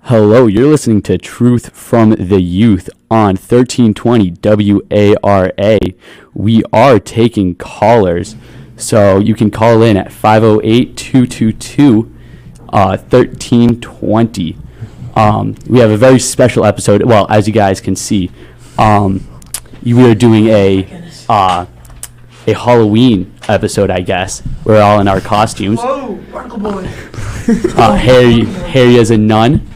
Hello, you're listening to Truth from the Youth on 1320 WARA. We are taking callers, so you can call in at 508-222-1320. We have a very special episode. Well, as you guys can see, we are doing a Halloween episode, I guess. We're all in our costumes. Whoa, Barnacle Boy. Harry as a nun.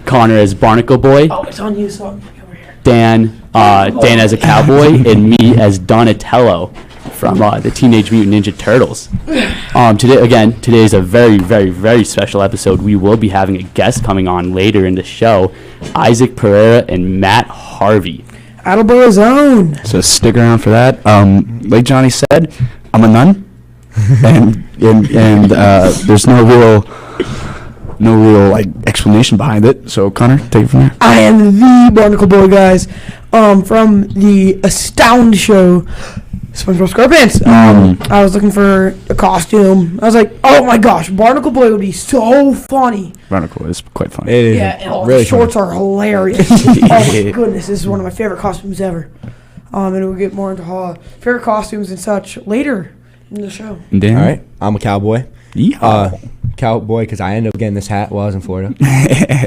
Connor as Barnacle Boy. Oh, it's on you, so over here. Dan as a cowboy, and me as Donatello from the Teenage Mutant Ninja Turtles. Today is a very, very, very special episode. We will be having a guest coming on later in the show, Isaac Pereira and Matt Harvey. Attleboro's own. So stick around for that. Like Johnny said, I'm a nun, and there's no real like explanation behind it. So Connor, take it from there. I am the Barnacle Boy, guys, from the Astound show, SpongeBob SquarePants. I was looking for a costume. I was like, oh my gosh, Barnacle Boy would be so funny. Barnacle is quite funny. It is And all really the shorts are hilarious. Oh my goodness, this is one of my favorite costumes ever. And we'll get more into favorite costumes and such later in the show. Dan? All right, I'm a cowboy. Yeehaw. Cowboy because I ended up getting this hat while I was in Florida.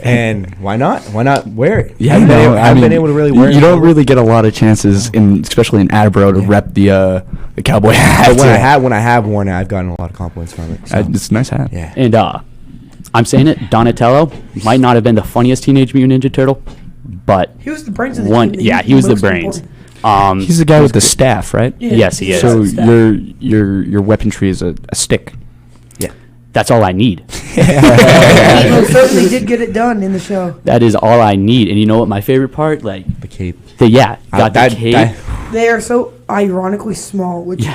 And why not? Why not wear it? Yeah, I haven't been mean, able to really wear it. You don't really get a lot of chances, especially in Attleboro, to rep the cowboy hat. But when I have worn it, I've gotten a lot of compliments from it. So. It's a nice hat. Yeah. And I'm saying it, Donatello might not have been the funniest Teenage Mutant Ninja Turtle, but He was the brains of the team. he was the Most brains. important. He's the guy with the staff, right? Yeah. Yes, he is. So Staff. your weaponry is a stick. That's all I need. He most certainly did get it done in the show. That is all I need. And you know what my favorite part? Like, The cape. the cape. They are so ironically small, which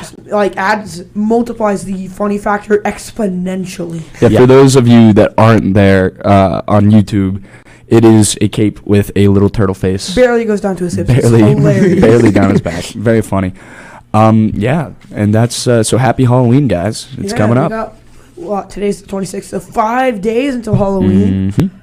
multiplies the funny factor exponentially. Yeah, Yeah. for those of you that aren't there on YouTube, it is a cape with a little turtle face. Barely goes down to his hips. It's Barely, hilarious. barely down his back. Very funny. Yeah, and that's so happy Halloween, guys. It's coming up. Today's the 26th, so 5 days until Halloween. Mm-hmm.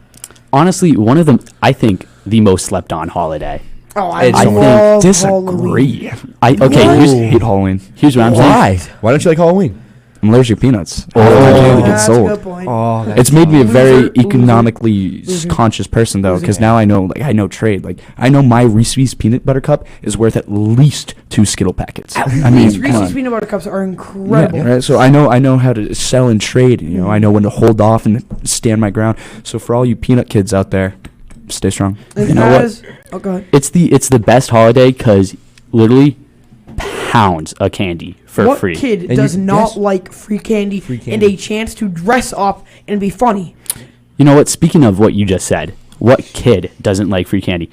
Honestly, one of them, I think, the most slept on holiday. Oh, I I love Disagree. Halloween. I What? hate Halloween. Here's what I'm saying. Why? Why don't you like Halloween? I'm allergic to peanuts. Oh, I can't really get That's a sold. good point. Oh, It's made me a very Loser. economically Loser. conscious person, though, because Loser. now I know trade. Like, I know my Reese's peanut butter cup is worth at least 2 Skittle packets. I mean, These come Reese's on. peanut butter cups are incredible. Yeah, right. So I know how to sell and trade. You know, I know when to hold off and stand my ground. So for all you peanut kids out there, stay strong. And You know what? Oh, go ahead. It's the best holiday because literally pounds of candy for What free. kid And does you- not yes. like free candy, Free and candy. a chance to dress up and be funny? You know what? Speaking of what you just said, what kid doesn't like free candy?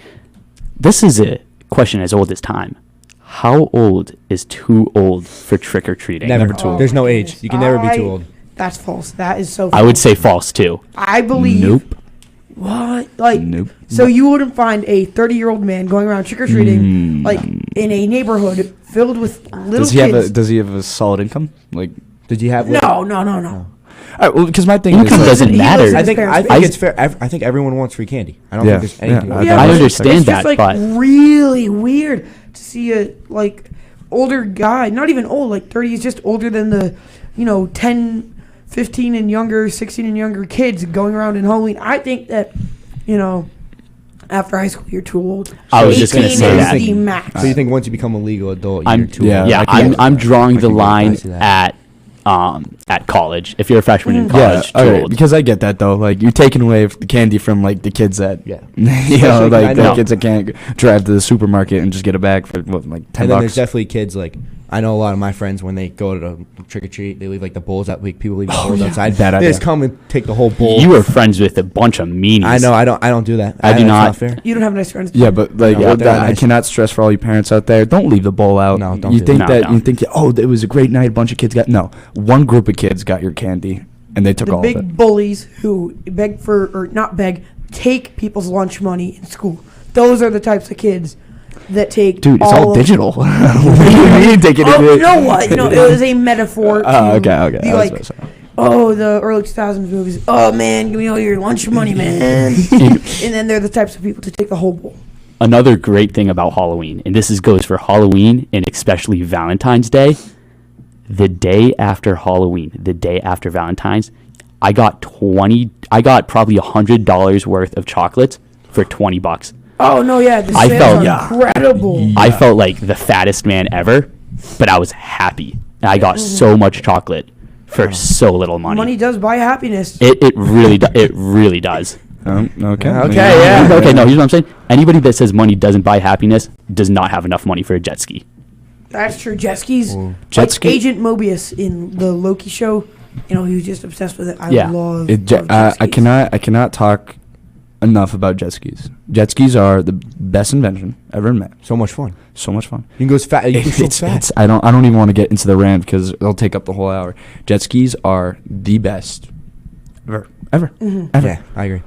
This is a question as old as time. How old is too old for trick or treating? Never too old. There's no age. You can never be too old. That's false. That is so false. I would say false too. I believe. Nope. What? Like, Nope. so you wouldn't find a 30-year-old man going around trick-or-treating, like, in a neighborhood filled with little Does kids. he have a solid income? Like, Did you have? No. all right, well, because my thing Income is like, doesn't He matter. lives in I his think parents' it's fair. I think everyone wants free candy. I don't Yeah, think there's anything. yeah, wrong Yeah, with I that. understand it's that, just, like, but really weird to see a, like, older guy, not even old, like 30, he's just older than the, 10, 15 and younger, 16 and younger kids going around in Halloween. I think that, after high school, you're too old. I was just gonna 18 say is that. the max. So you think once you become a legal adult, I'm you're too yeah. old? yeah. I can- I'm drawing the I can line see that. at college. If you're a freshman in yeah, college, too okay, old. because I get that though. Like, you're taking away the candy from like the kids that, Yeah. like I the know. kids that can't drive to the supermarket and just get a bag for what, like $10. And then there's definitely kids like I know a lot of my friends when they go to trick or treat, they leave like the bowls out. Like people leave the bowls outside. Bad They idea. just come and take the whole bowl. You are friends with a bunch of meanies. I know. I don't do that. I do that's not. fair. You don't have nice friends. Yeah, but like No, they're I nice. cannot stress for all you parents out there. Don't leave the bowl out. No, don't You do think that. that No, you think that, oh, it was a great night. A bunch of kids got one group of kids got your candy and they took The all of it. big bullies who take people's lunch money in school. Those are the types of kids that take. Dude, it's all of- digital. What do you mean taking Oh, it? you know what? It was a metaphor. Oh, to okay. be I was like, about to say. Oh, the early 2000s movies. Oh, man, give me all your lunch money, man. And then they're the types of people to take the whole bowl. Another great thing about Halloween, and this goes for Halloween and especially Valentine's Day, the day after Halloween, the day after Valentine's, I got probably $100 worth of chocolates for $20. Oh, no, yeah. The I sales felt- are incredible. I felt like the fattest man ever, but I was happy. And I got so much chocolate for so little money. Money does buy happiness. It really does. Okay. yeah. Okay, no, here's what I'm saying. Anybody that says money doesn't buy happiness does not have enough money for a jet ski. That's true. Jet skis. Jet Like ski? Agent Mobius in the Loki show. You know, he was just obsessed with it. I Yeah. love Jet skis. I cannot talk enough about jet skis. Jet skis are the best invention ever made. So much fun. So much fun. You can go as fast. You can go fast. It's I don't even want to get into the rant because it'll take up the whole hour. Jet skis are the best ever. Yeah, I agree.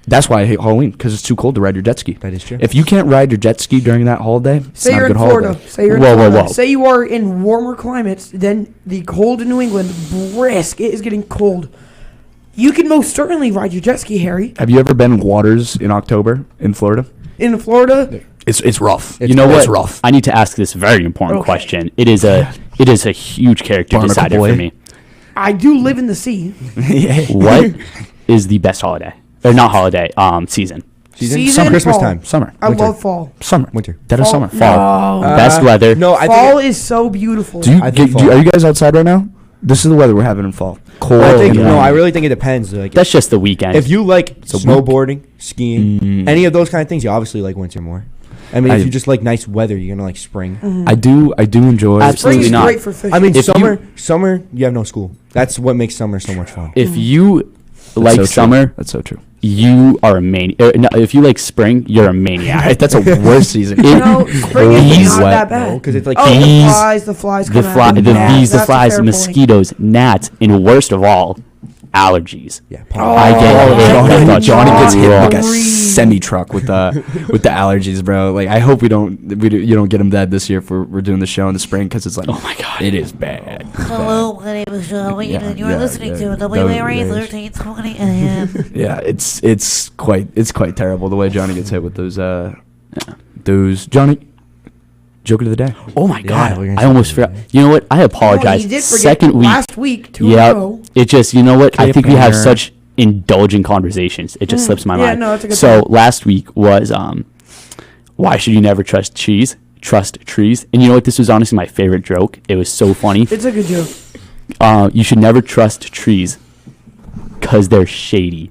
That's why I hate Halloween, because it's too cold to ride your jet ski. That is true. If you can't ride your jet ski during that holiday, it's Say not you're a in good Florida. holiday. Say you're in Whoa, whoa, Florida. whoa. Say you are in warmer climates. Then the cold in New England, brisk. It is getting cold. You can most certainly ride your jet ski, Harry. Have you ever been in waters in October in Florida? In Florida, It's rough. You know what? It's rough. I need to ask this very important Okay. question. It is a huge character Barnacle decider boy. for me. I do live in the sea. What is the best holiday? Or not holiday, season. Season, Summer, Christmas fall. time. Summer. I Winter. love fall. Summer. Winter. Dead of Fall. summer. Fall. No. Best weather. No, I Fall think. is so beautiful. Do you, I do, think do you- fall. are you guys outside right now? This is the weather we're having in fall. Cold. I think and no. rainy. I really think it depends. Like, That's just the weekend. if you like a week. snowboarding, skiing, any of those kind of things, you obviously like winter more. I mean, if I- you just like nice weather, you're gonna like spring. I do enjoy. Absolutely Spring's not. great for fishing. I mean, If summer, you have no school. That's what makes summer so much fun. if you That's like so true. summer, That's so true. you are a maniac. No, if you like spring, you're a maniac. That's a worse season. no, spring is Bees not wet, that bad. because it's like Oh, bees, the flies the come out. the Yeah, bees, the that's a flies, fair point. mosquitoes, gnats, and worst of all, allergies. yeah. I get Oh, hit. Johnny, Fuck Johnny gets hit like a Agreed. semi truck with the allergies, bro. Like I hope you don't get him dead this year if we're doing the show in the spring because it's like Oh my God. it is bad. Hello, my name is Joey, Yeah, and you're yeah, listening yeah. to WARA Those- 1320AM. Yeah, it's quite terrible the way Johnny gets hit with those Johnny joke of the day. Oh my God. we're gonna I almost say forgot. that. You know what? I Oh, apologize. you did forget Second week. last week, 2 in a Yeah. row. It just, you know what? I think we have Cliffhanger. such indulgent conversations. It just slips my Yeah, mind. no, it's a good So point. last week was why should you never trust trees? Trust trees. And you know what? This was honestly my favorite joke. It was so funny. It's a good joke. You should never trust trees because they're shady.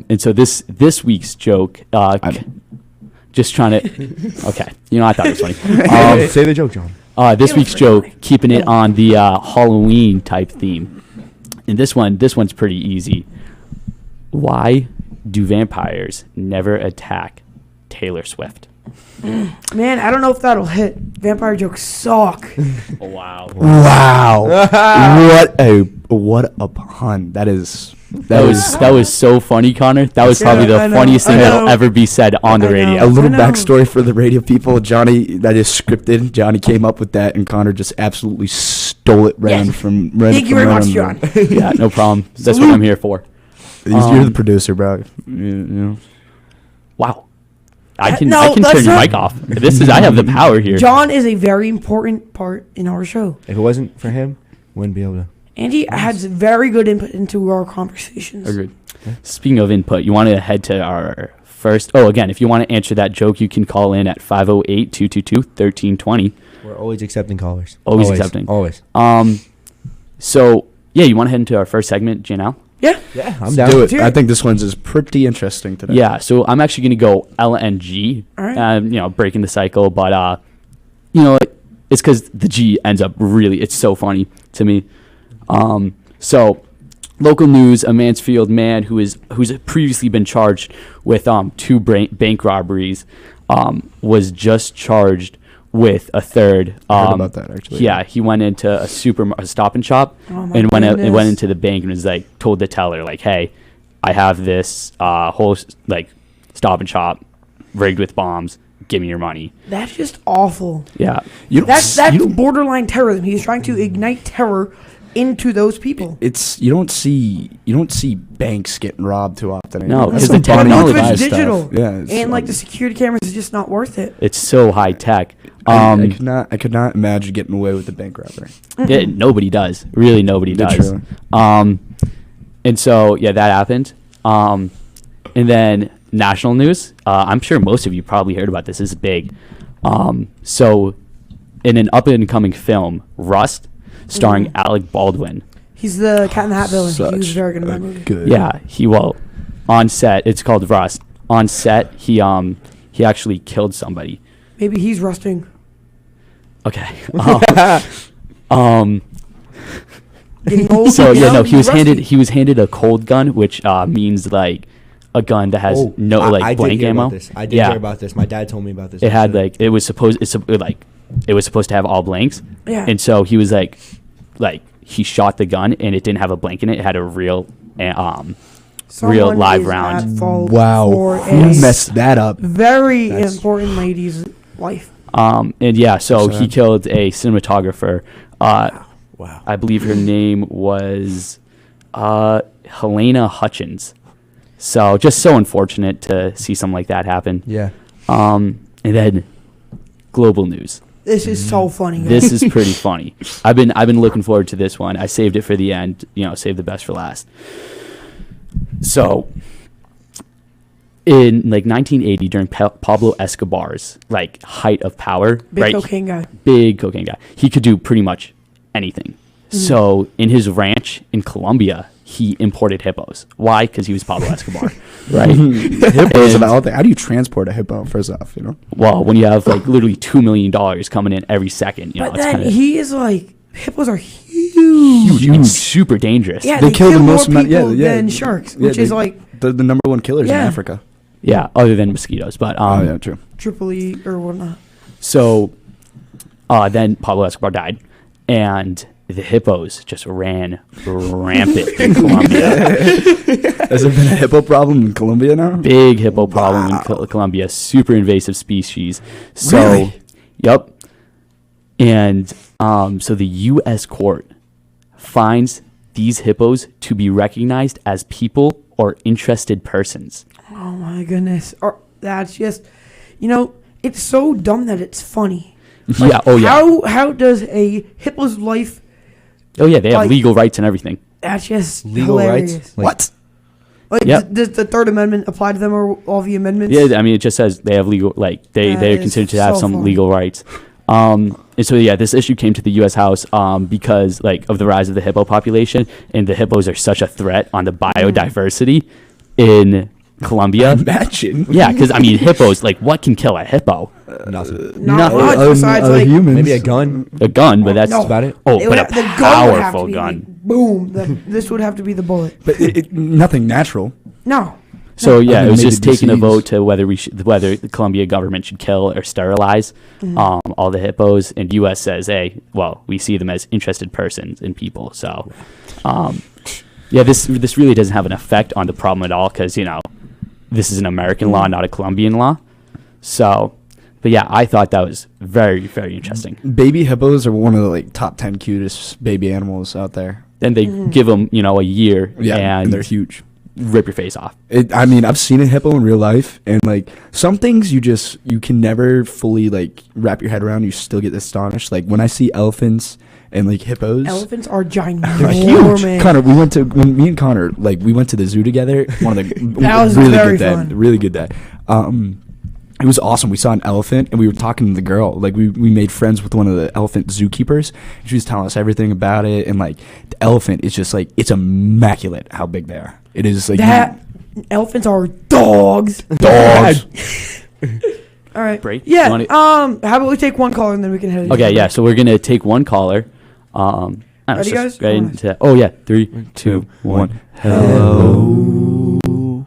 And so this week's joke, just trying to. Okay, you know I thought it was funny. Say the joke, John. This week's joke, keeping it on the Halloween type theme, and this one's pretty easy. Why do vampires never attack Taylor Swift? Man, I don't know if that'll hit. Vampire jokes suck. Oh, wow. Wow, what a pun! That was so funny, Connor. That was probably I the know, funniest thing I that'll know. ever be said on the I know. radio. a little I know. backstory for the radio people. Johnny, that is scripted. Johnny came up with that, and Connor just absolutely stole it Yes. from. Thank you very much, John. Yeah, no problem. That's what I'm here for. You're the producer, bro. You know. Wow. I can No, turn that's your not- mic off. I have the power here. John is a very important part in our show. If it wasn't for him, wouldn't be able to. Andy has very good input into our conversations. Agreed. Speaking of input, you want to head to our first. Oh, again, if you want to answer that joke, you can call in at 508-222-1320. We're always accepting callers. Always accepting. Always. So yeah, you want to head into our first segment, Janelle? Yeah. Yeah, I'm Let's down. do Let's it. hear I it. think this one's is pretty interesting today. Yeah. So I'm actually going to go LNG. All right. Breaking the cycle, but it's because the G ends up it's so funny to me. So local news: a Mansfield man who's previously been charged with 2 bank robberies was just charged with a third. I heard about that, actually. Yeah, he went into a Stop and Shop Oh my and went goodness. into the bank and was like told the teller like, "Hey, I have this whole Stop and Shop rigged with bombs. give me your money. That's just awful. Yeah. That's borderline terrorism. He's trying to ignite terror into those people. You don't see banks getting robbed too often. No, That's because some the technology Bonnie and It's Clyde digital. stuff. Yeah, And like the security cameras is just not worth it. It's so high tech. I could not imagine getting away with a bank robbery. Nobody does. Really, nobody does. Literally. And so, yeah, that happened. And then national news. I'm sure most of you probably heard about this. This is big. So, in an up-and-coming film, Rust, starring Alec Baldwin. He's the Cat in the Hat villain. He was Such very good in a that movie. good. Yeah, on set. It's called Rust. On set, he actually killed somebody. Maybe he's rusting. Okay. Getting old. So you yeah, know, no, he's rusty. he was handed a cold gun, which means like a gun that has I blank did hear ammo. About this. I did hear about this. My dad told me about this. It had actually. like it was supposed to have all blanks. Yeah. And so he was like he shot the gun and it didn't have a blank in it. It had a real Someone live is round. at fault Wow. for Who a messed that up? very That's- important lady's life. And yeah, so he Sad. killed a cinematographer. Wow. I believe her name was Helena Hutchins. So just so unfortunate to see something like that happen. Yeah. And then global news. This is so funny. Guys. This is pretty funny. I've been looking forward to this one. I saved it for the end. Save the best for last. So, in like 1980, during Pablo Escobar's like height of power, big cocaine guy. big cocaine guy, he could do pretty much anything. So, in his ranch in Colombia, he imported hippos. Why? Because he was Pablo Escobar, right? Hippos of all things. How do you transport a hippo? First off, Well, when you have like literally $2 million coming in every second, But it's then kind of he is like, hippos are huge. huge and super dangerous. Yeah, They they kill the kill more most amount- yeah, people yeah. than sharks, Yeah, which is they- like the number one killers in Yeah. Africa. Yeah, other than mosquitoes, but Oh yeah, true. Tripoli or whatnot. So, then Pablo Escobar died, and the hippos just ran rampant in Colombia. Has there been a hippo problem in Colombia now? Big hippo problem in Colombia. Super invasive species. So, Really? Yep. And so the U.S. court finds these hippos to be recognized as people or interested persons. Oh my goodness. Or that's just, it's so dumb that it's funny. Yeah. Oh yeah. How does a hippo's life? Oh yeah. They have like- legal rights and everything. That's just Legal hilarious. rights. Like, What? Like, Yep. does the Third Amendment apply to them or all the amendments? Yeah. I mean, it just says they have legal, like they That are is considered to have so some funny. legal rights. And so yeah, this issue came to the U.S. House because like of the rise of the hippo population, and the hippos are such a threat on the biodiversity in Colombia. Imagine. Yeah, because I mean, hippos. Like, what can kill a hippo? nothing. Not Nothing. much besides like humans. Maybe a gun. A gun, but that's No. about it. Oh, it but would a the gun would have to powerful be gun. like, boom. This would have to be the bullet. But nothing natural. No. So yeah, Other it was than just maybe taking a disease. vote to whether the Colombia government should kill or sterilize all the hippos, and U.S. says, hey, well, we see them as interested persons and people. So, yeah, this really doesn't have an effect on the problem at all because this is an American law, not a Colombian law. So, but yeah, I thought that was very, very interesting. Baby hippos are one of the top 10 cutest baby animals out there. Then they give them, a year, Yeah, and they're huge. rip your face off. I mean, I've seen a hippo in real life, and some things you can never fully wrap your head around. You still get astonished. Like when I see elephants and hippos. Elephants are ginormous. They're huge. Connor, when me and Connor we went to the zoo together. One of the That was really very good fun. day. Really good day. It was awesome. We saw an elephant and we were talking to the girl. We made friends with one of the elephant zookeepers. She was telling us everything about it, and the elephant is just it's immaculate how big they are. It is Elephants are dogs. dogs. All right. Break? Yeah. You wanna- How about we take one caller and then we can head. Okay, yeah. So we're gonna take one caller. Ready, guys? Right into, oh yeah, 3, 2, 1. Hello.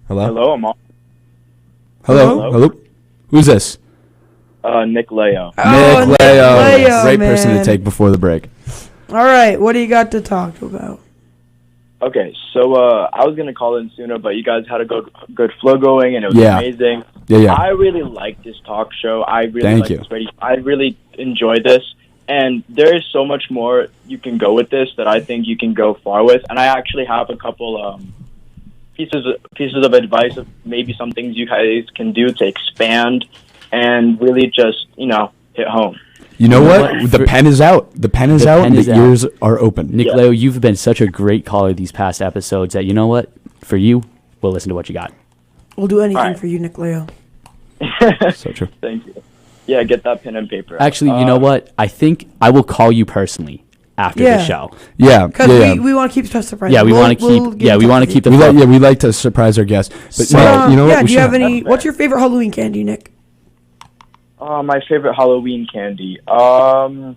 Hello. Hello, I'm on. Hello. Hello. Who's this? Nick Leo. Oh, Nick Leo. Leo, Great person to man. take before the break. All right. What do you got to talk about? Okay, so I was gonna call in sooner, but you guys had a good flow going, and it was Yeah. amazing. Yeah. I really like this talk show. I really Thank like you. this radio. I really enjoy this. And there is so much more you can go with this that I think you can go far with. And I actually have a couple pieces of advice of maybe some things you guys can do to expand and really just, hit home. You know what? what? The pen is out. The pen is out, and pen is the out. ears are open. Nick Leo, you've been such a great caller these past episodes that, you know what? For you, we'll listen to what you got. We'll do anything Alright. for you, Nick Leo. So true. Thank you. Yeah, get that pen and paper. Actually, you know what? I think I will call you personally after the Yeah. show. Yeah. Because Yeah. we want to keep stuff surprising. Yeah, we want to we'll keep. get Yeah, in we touch want to with keep the. We flow. like, we like to surprise our guests. But So- no, you know what? Yeah, We do you have should- any? What's your favorite Halloween candy, Nick? My favorite Halloween candy. I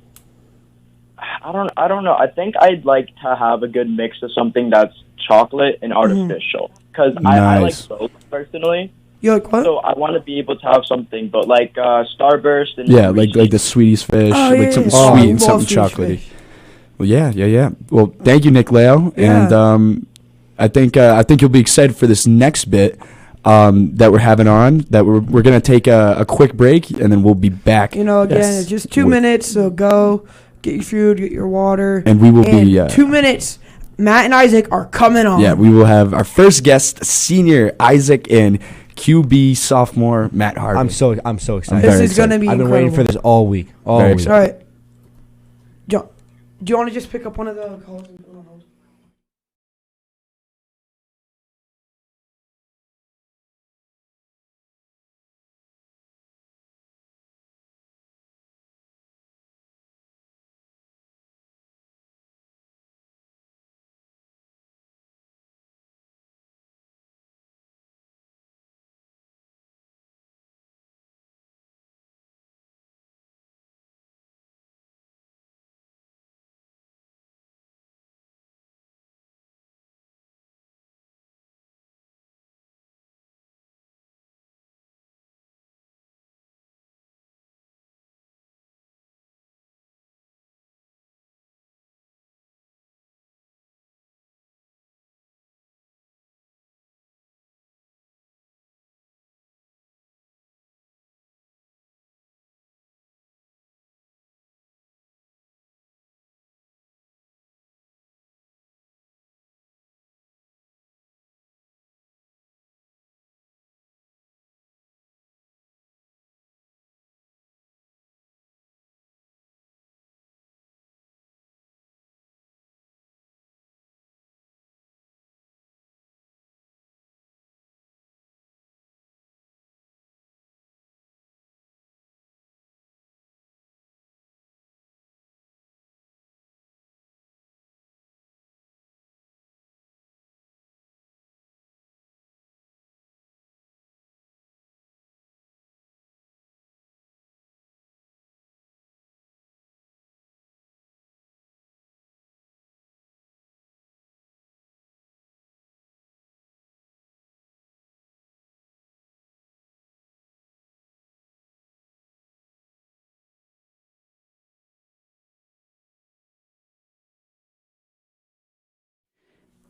don't know. I think I'd like to have a good mix of something that's chocolate and artificial. Because I like Nice. both personally. You like what? So I want to be able to have something, but like Starburst and Yeah, like the Swedish fish, Oh, like yeah, something yeah. sweet I and love something Swedish chocolatey. fish. Well, yeah. Well, thank you, Nick Leo, Yeah. and I think you'll be excited for this next bit that we're having on. That we're gonna take a quick break, and then we'll be back. Again, Yes. it's just 2 Wait. minutes. So go get your food, get your water, And we will and be 2 minutes. Matt and Isaac are coming on. Yeah, we will have our first guest, senior Isaac, and QB sophomore Matt Harvey. I'm so excited. very This is gonna be I've been incredible. waiting for this all week. All Very week. All right. Do you want to just pick up one of the calls and put it on hold?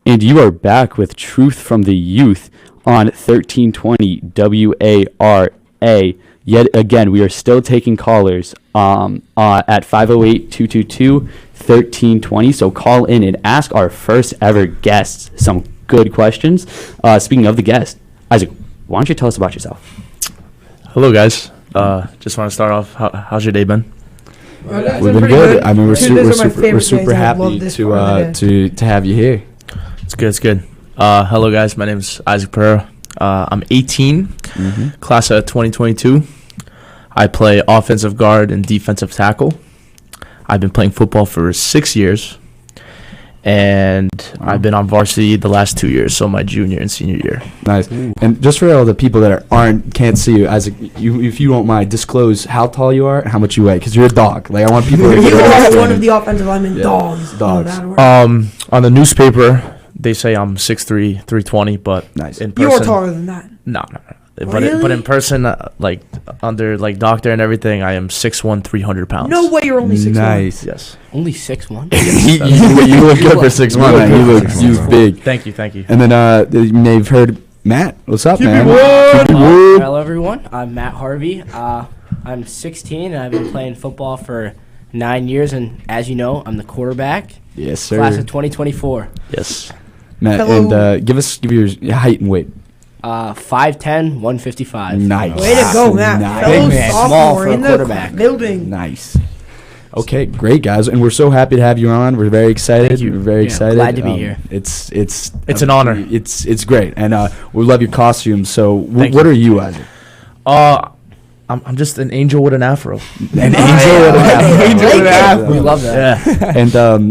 And you are back with Truth from the Youth on 1320 WARA. Yet again, we are still taking callers at 508-222-1320. So call in and ask our first ever guests some good questions. Speaking of the guest, Isaac, why don't you tell us about yourself? Hello, guys. Just want to start off. How's your day been? We've been good. I mean, we're Dude, those are my super favorite super days. I love happy this part of the to have you here. It's good. It's good. Hello, guys. My name is Isaac Pereira. I'm 18, class of 2022. I play offensive guard and defensive tackle. I've been playing football for 6 years, and I've been on varsity the last 2 years, so my junior and senior year. Nice. And just for all the people that can't see you, Isaac, if you won't mind, disclose how tall you are and how much you weigh, because you're a dog. Like, I want people to You are understand. one of the offensive linemen. Yeah. Dogs. Dogs. Oh, that'll work. On the newspaper, they say I'm 6'3", 320, but Nice. in You person, are taller than that. No. But Really? in person, like under like doctor and everything, I am 6'1", 300 pounds. No way you're only 6'1". Nice. Yes. Only 6'1"? you look good for 6'1". You look big. Thank you. And then you may have heard Matt, what's up, man? Hello, everyone. I'm Matt Harvey. I'm 16, and I've been playing football for 9 years. And as you know, I'm the quarterback. Yes, sir. Class of 2024. Yes. Matt, Hello. and give your height and weight. 5'10", 155. Nice. Way to go, Matt. Nice. Fellow Big man. sophomore Small for a in the quarterback. building. Nice. Okay, great guys, and we're so happy to have you on. We're very excited. Thank you. We're very Yeah, excited. glad to be here. It's an honor. It's great, and we love your costumes. So, Thank what you. are you, Isaac? I'm just an angel with an afro. An angel with an Angel with an afro. We love that. Yeah.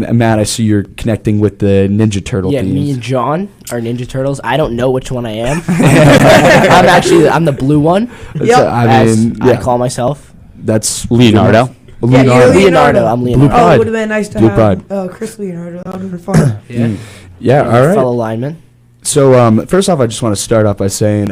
And Matt, I see you're connecting with the Ninja Turtle Yeah, me themes. and John are Ninja Turtles. I don't know which one I am. I'm the blue one, Yep. I call myself. That's Leonardo. Yeah, you're Leonardo. I'm Leonardo. Oh, Pride. it would have been nice to Blue have Pride. Chris Leonardo. That would have been fun. Yeah. all right. Fellow lineman. So first off, I just want to start off by saying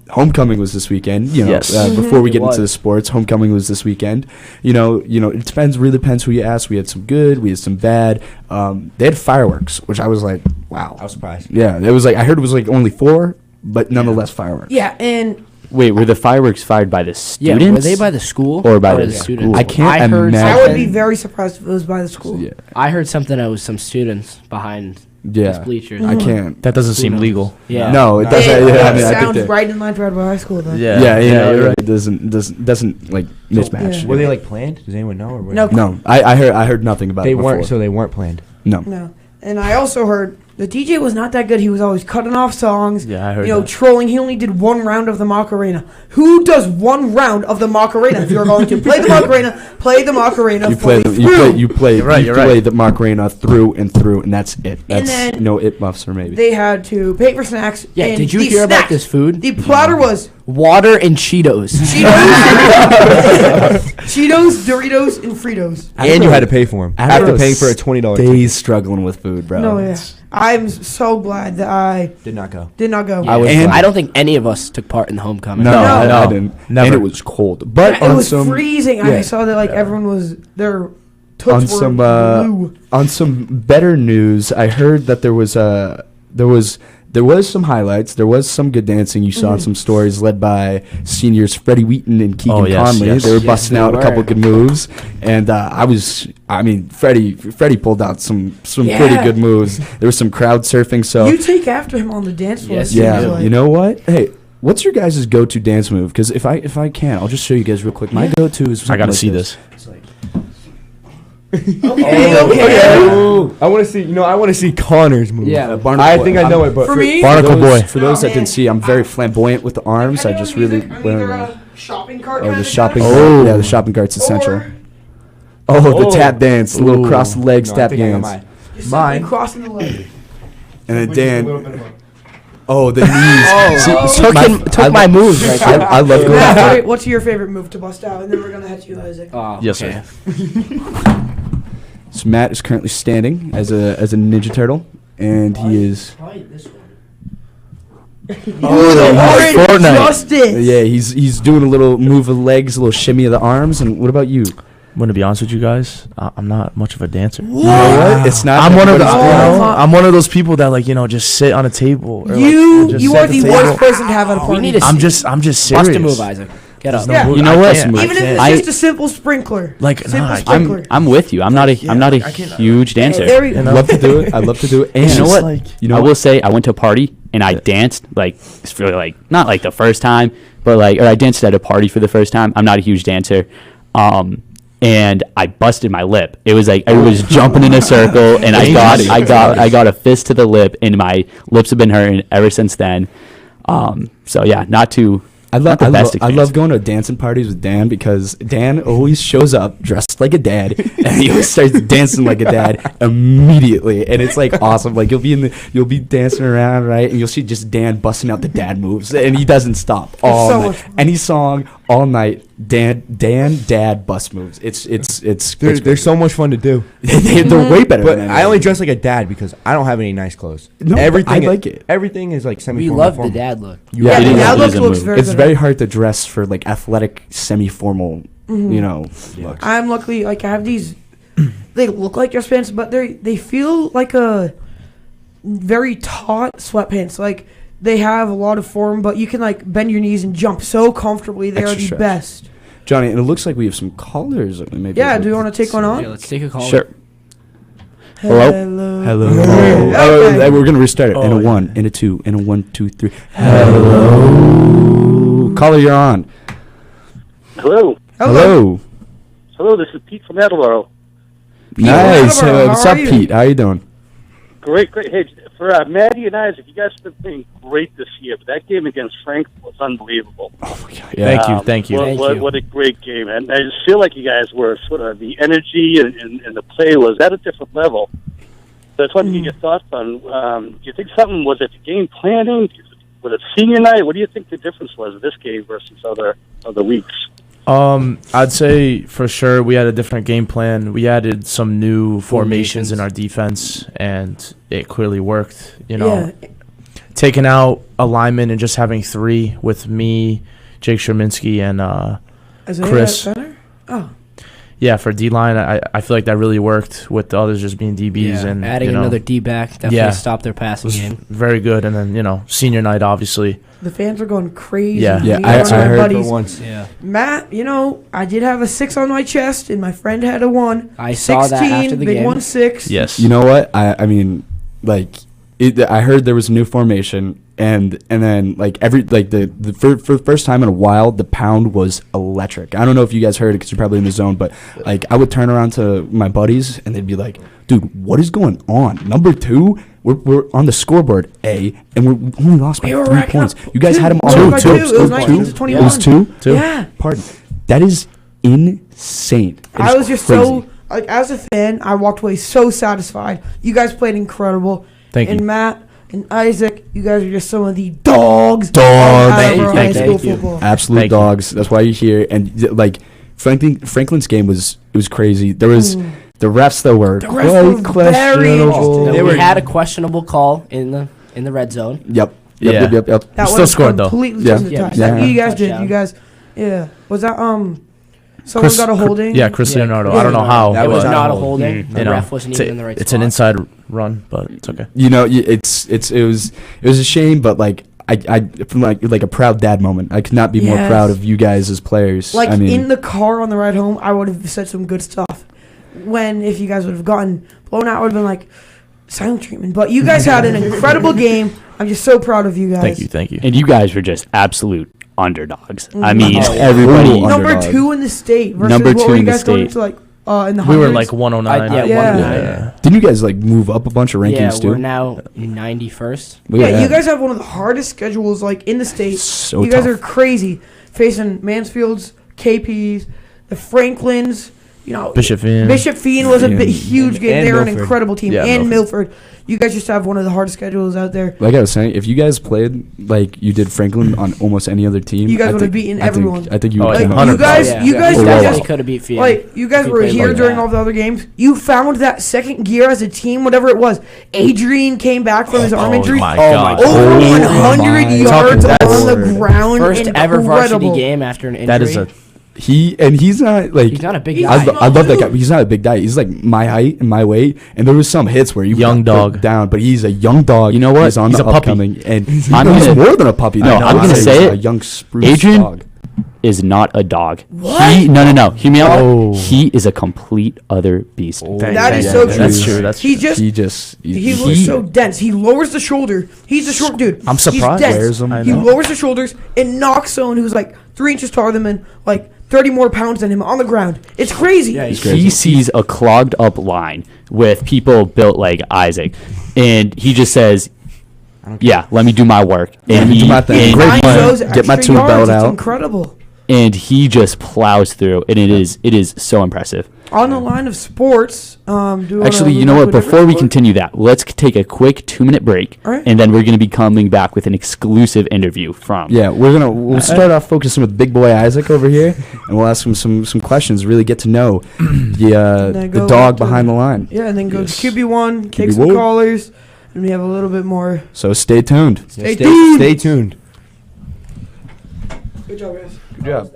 homecoming was this weekend. You know, Yes. before we It get into the was. sports, homecoming was this weekend. You know, it really depends who you ask. We had some good, we had some bad. They had fireworks, which I was like, wow. I was surprised. Yeah, it was like I heard it was like only 4, but nonetheless fireworks. Yeah, and Wait, were the fireworks fired by the Yeah, students? were they by the school Or by the students? school? I can't I heard imagine. I would something- be very surprised if it was by the school. Yeah, I heard something that was some students behind these yeah. bleachers. I can't. That doesn't seem knows? legal. Yeah. No, it doesn't. It, Yeah, I mean, I think sounds that- right in line for Edinburgh High School, though. Yeah, you know, you're right. it doesn't like mismatch. Yeah. Were they like planned? Does anyone know? Or were No. No, I heard nothing about They it before. weren't. So they weren't planned. No. No. And I also heard the DJ was not that good. He was always cutting off songs. Yeah, I heard You know, that. trolling. He only did one round of the Macarena. Who does one round of the Macarena? If you're going to play the Macarena, play the Macarena You fully play through. you play You're right, you you're play right. the Macarena through, and that's it. That's then no it muffs or maybe. They had to pay for snacks. Yeah, and did you the hear about snacks- this food? The platter was Water and Cheetos. Cheetos, Doritos, and Fritos. And you had to pay for them after paying for a $20 ticket. Days struggling with food, bro. No, yeah. I'm so glad that I Did not go. did not go. I was. And- I don't think any of us took part in the homecoming. No, No. I didn't. Never. And it was cold, but it on was some freezing. yeah. I saw that like everyone was their on toots were some blue. on some better news, I heard that there was some highlights. There was some good dancing. You saw in some stories led by seniors Freddie Wheaton and Keegan Oh, yes, Conley. yes. They were Yes, busting they out a couple were. good moves, and Freddie pulled out some pretty Yeah. good moves. There was some crowd surfing. So You take after him on the dance floor. Yes, it seems yeah, like. you know what? Hey, what's your guys' go-to dance move? Because if I can, I'll just show you guys real quick. My go-to is I gotta something see like this. Okay. Ooh, I want to see. You know, I want to see Connor's move. Yeah, Barnacle I Boy. think I know it, but For me, Barnacle Boy. For those that man. didn't see, I'm very flamboyant with the arms. I just really I'm wear either them. a shopping cart Oh, kind the of shopping guy, cart. Yeah, the shopping cart's essential. or Oh, the Oh. tap dance, the little Ooh. cross the legs No, I tap think I know dance. mine. just Mine. simply crossing the leg. And then Which is a little Dan. bit of a- Oh, the knees. Took my moves right there. I love going Matt, for wait, what's your favorite move to bust out? And then we're gonna head to you, Isaac. Oh, Yes, okay. sir. So Matt is currently standing as a Ninja Turtle, and he is. Probably this one. Oh, Fortnite. Justice. Yeah, he's doing a little move of the legs, a little shimmy of the arms. And what about you? I'm gonna be honest with you guys. I'm not much of a dancer. You know what? It's not. I'm one of the, everybody's- Oh. I'm one of those people that like just sit on a table. Or, You just you sit are at the table. worst person to have at a We party. need to I'm just serious. bust a move, Isaac. Get up. Yeah. You know what? Even Even if it's I- just a simple sprinkler. Like, simple nah, sprinkler. I'm with you. I'm not a I can't- huge dancer. There we You go. know? I'd love to do it. I'd love to do it. And You know It's what? like- You know I what? will say I went to a party and I danced like it's really like not like the first time, but like or I danced at a party for the first time. I'm not a huge dancer. And I busted my lip. It was like I was jumping in a circle and I got a fist to the lip and my lips have been hurting ever since then. So yeah, not too I not the best I experience. love going to dancing parties with Dan because Dan always shows up dressed like a dad and he always starts dancing like a dad immediately, and it's like awesome. Like you'll be dancing around, right, and you'll see just Dan busting out the dad moves, and he doesn't stop all so night. much fun. Any song all night. Dad bust moves. It's They're so much fun to do. they're way better. But than I only dress like a dad because I don't have any nice clothes. No, but everything I like it. Everything is like semi. We love the dad look. Yeah, it the is- dad it look is a looks move. very It's good. very hard to dress for like athletic, semi-formal, looks. I'm luckily like I have these. They look like dress pants, but they feel like a very taut sweatpants. Like they have a lot of form, but you can like bend your knees and jump so comfortably. They are Extra the stretch. best. Johnny, and it looks like we have some callers. Maybe Yeah, do you want to take one Yeah, on? let's take a call. Sure. Hello? Hello. Hello. Okay. We're gonna restart it. In Oh, a yeah. 1, in a 2, in a 1, 2, 3. Hello. Caller, you're on. Hello. Hello. Hello, this is Pete from Attleboro. Nice. from Attleboro, What's how up, are you? Pete? How you doing? Great. Hey, for Maddie and Isaac, you guys have been playing great this year, but that game against Frank was unbelievable. Oh my God. Yeah. Thank you. What a great game. And I just feel like you guys were sort of, the energy and the play was at a different level. So I just wanted to get your thoughts on, do you think something, was it game planning? Was it senior night? What do you think the difference was this game versus other weeks? I'd say for sure we had a different game plan. We added some new formations in our defense, and it clearly worked. You know, taking out a lineman and just having 3 with me, Jake Sherminsky, and Isaiah Chris. Center? Oh. Yeah, for D-line, I feel like that really worked with the others just being DBs. And adding you know, another D back definitely stopped their passing was game. very good. And then, you know, senior night, obviously. The fans are going crazy. Yeah. Yeah, Me I and one of my heard for buddies. once. Yeah. Matt, you know, I did have a 6 on my chest, and my friend had a 1. I saw that after the big game. 1-6. Yes. You know what? I mean, like, I heard there was a new formation, and then like the first time in a while, the pound was electric. I don't know if you guys heard it because you're probably in the zone, but like I would turn around to my buddies and they'd be like, "Dude, what is going on? Number 2, we're on the scoreboard A, and we only lost by We were 3 racking points. up You guys had them two. on Two. two. It was 19 to 21. It was 2. Yeah. Pardon. That is insane. It I is was just crazy. so, like, as a fan, I walked away so satisfied. You guys played incredible. Thank and you. Matt and Isaac, you guys are just some of the dogs. Dogs. of Thank Attleboro you. High School Thank you. football. Absolute Thank you. dogs. That's why you're here. And like Franklin's game was crazy. There was the refs that were The refs were quite very questionable. interesting. We had a questionable call in the red zone. Yep. Yeah. Yep. That Still was scored, though. completely Yeah. just Yeah, touch. yeah. You guys did. Touchdown. You guys, yeah. Was that someone got a holding? Yeah, Chris Leonardo. Yeah. I don't know how. That It was was not a hold. holding. The You know, ref wasn't even in the right it's spot. an inside run, but it's okay. You know, it was a shame, but like I from like a proud dad moment. I could not be more Yes. proud of you guys as players. Like I mean, in the car on the ride home, I would have said some good stuff. When if you guys would have gotten blown out, I would have been like silent treatment. But you guys had an incredible game. I'm just so proud of you guys. Thank you. And you guys were just absolute underdogs. I Mhm. mean, Oh, yeah. everybody. Ooh, Number underdog. 2 in the state versus Number what 2 were you in the guys going state. to like in the We were hundreds? like 109. Yeah, Yeah. 109. didn't you guys like move up a bunch of rankings Yeah, too? we're now 91st. Yeah, you guys have one of the hardest schedules like in the state. So you guys tough. are crazy facing Mansfields, KPs, the Franklins. You know, Bishop Finn. Bishop Fien was a Yeah. huge game. And They're an Milford. incredible team. Yeah, and Milford. Milford. You guys just have one of the hardest schedules out there. Like I was saying, if you guys played like you did Franklin on almost any other team, You guys I would have think- beaten I think- everyone. I think you Oh, would yeah. have Like, came out. you guys, Yeah. you guys Oh, did wow. just definitely could have beat Fiend. like you guys If were played here like during that. all the other games. You found that second gear as a team, whatever it was. Adrian came back from his arm injury. my God. Over Oh 100 my yards God. on the ground. First ever varsity Incredible. game after an injury. That is a He's not like He's not a big He's guy. not- I love that guy. He's not a big guy. He's like my height and my weight. And there was some hits where you Young got put dog. down, but he's a young dog. You know what? He's on He's the a puppy. upcoming, and he's I'm gonna- more than a puppy. No, I'm gonna He's say a it. young spruce Adrian dog. is not a dog. What? No. Hear me out. Oh. He is a complete other beast. That is so true. That's true. That's He true. just he looks so dense. He lowers the shoulder. He's a short dude. I'm surprised. He's dense. Wears 'em. I He know. lowers the shoulders and knocks someone who's like 3 inches taller than him, like 30 more pounds than him on the ground. It's crazy. Yeah, He sees a clogged up line with people built like Isaac, and he just says, "Yeah, let me do my work." And me do my thing. and- Great Finds plan. those Get my extra tool belt yards. It's out. incredible. and he just plows through, and it is so impressive. On the line of sports, do you wanna Actually, you move know on what? to a different Before we sport? continue that, let's take a quick 2-minute break, All right. and then we're going to be coming back with an exclusive interview from. Yeah, we'll start off focusing with big boy Isaac over here, and we'll ask him some questions. Really get to know then the go dog to- behind the line. Yeah, and then go Yes. to QB1, take some QB1. callers, and we have a little bit more. So stay tuned. Stay tuned. Stay tuned. Good job, guys. Good job.